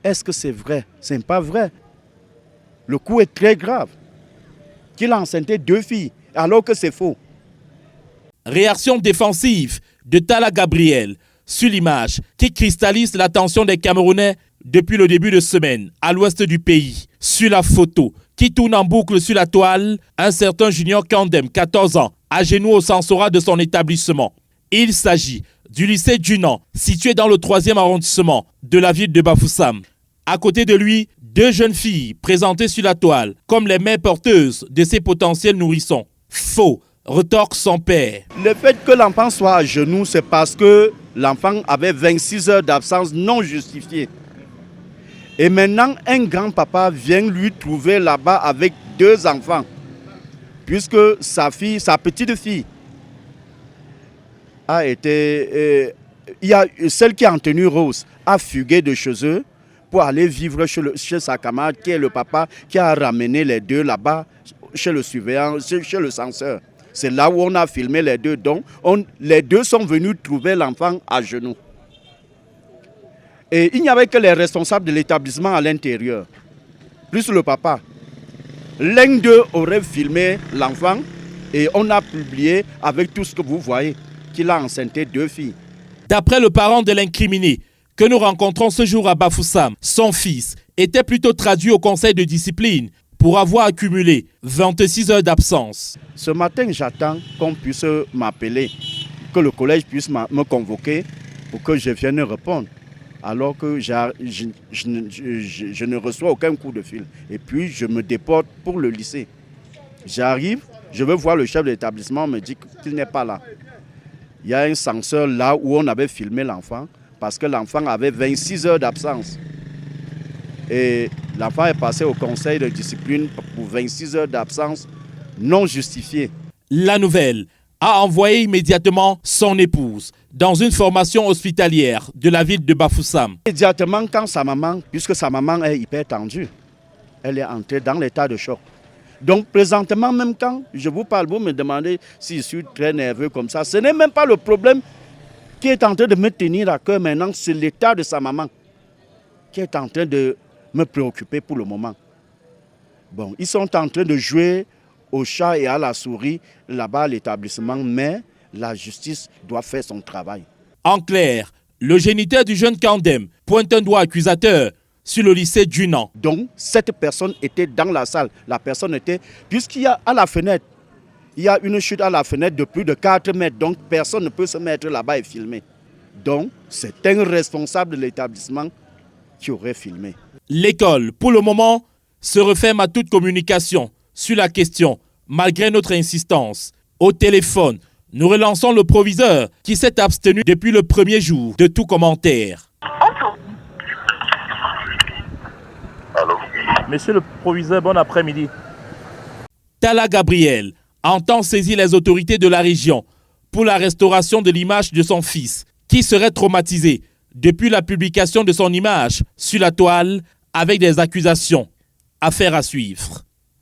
Est-ce que c'est vrai? Ce n'est pas vrai. Le coup est très grave. Qu'il a enceinté 2 filles, alors que c'est faux. Réaction défensive de Talla Gabriel sur l'image qui cristallise l'attention des Camerounais depuis le début de semaine à l'ouest du pays. Sur la photo qui tourne en boucle sur la toile, un certain Junior Kandem, 14 ans, à genoux au censorat de son établissement. Il s'agit du lycée Junan, situé dans le 3e arrondissement de la ville de Bafoussam. À côté de lui, 2 jeunes filles présentées sur la toile comme les mères porteuses de ses potentiels nourrissons. Faux, retorque son père. Le fait que l'enfant soit à genoux, c'est parce que l'enfant avait 26 heures d'absence non justifiée. Et maintenant, un grand-papa vient lui trouver là-bas avec 2 enfants. Puisque sa petite fille, a été... il y a celle qui est en tenue rose, a fugué de chez eux pour aller vivre chez sa camarade, qui est le papa, qui a ramené les 2 là-bas, chez le surveillant, chez le censeur. C'est là où on a filmé les 2. Donc, les 2 sont venus trouver l'enfant à genoux. Et il n'y avait que les responsables de l'établissement à l'intérieur, plus le papa. L'un d'eux aurait filmé l'enfant et on a publié avec tout ce que vous voyez, qu'il a enceinté 2 filles. D'après le parent de l'incriminé que nous rencontrons ce jour à Bafoussam, son fils était plutôt traduit au conseil de discipline pour avoir accumulé 26 heures d'absence. Ce matin, j'attends qu'on puisse m'appeler, que le collège puisse me convoquer pour que je vienne répondre. Alors que je ne reçois aucun coup de fil. Et puis, je me déporte pour le lycée. J'arrive, je veux voir le chef de l'établissement, on me dit qu'il n'est pas là. Il y a un censeur là où on avait filmé l'enfant, parce que l'enfant avait 26 heures d'absence. Et l'enfant est passé au conseil de discipline pour 26 heures d'absence non justifiée. La nouvelle a envoyé immédiatement son épouse dans une formation hospitalière de la ville de Bafoussam. Immédiatement, quand sa maman, puisque sa maman est hyper tendue, elle est entrée dans l'état de choc. Donc présentement, même quand je vous parle, vous me demandez si je suis très nerveux comme ça. Ce n'est même pas le problème qui est en train de me tenir à cœur maintenant, c'est l'état de sa maman qui est en train de me préoccuper pour le moment. Bon, ils sont en train de jouer au chat et à la souris là-bas à l'établissement, mais la justice doit faire son travail. En clair, le géniteur du jeune Kandem pointe un doigt accusateur sur le lycée Junan. Donc, cette personne était dans la salle. La personne était... Puisqu'il y a à la fenêtre, il y a une chute à la fenêtre de plus de 4 mètres. Donc, personne ne peut se mettre là-bas et filmer. Donc, c'est un responsable de l'établissement qui aurait filmé. L'école, pour le moment, se referme à toute communication sur la question, malgré notre insistance. Au téléphone, nous relançons le proviseur qui s'est abstenu depuis le premier jour de tout commentaire. Allô? Monsieur le proviseur, bon après-midi. Talla Gabriel entend saisir les autorités de la région pour la restauration de l'image de son fils, qui serait traumatisé depuis la publication de son image sur la toile avec des accusations. Affaire à suivre.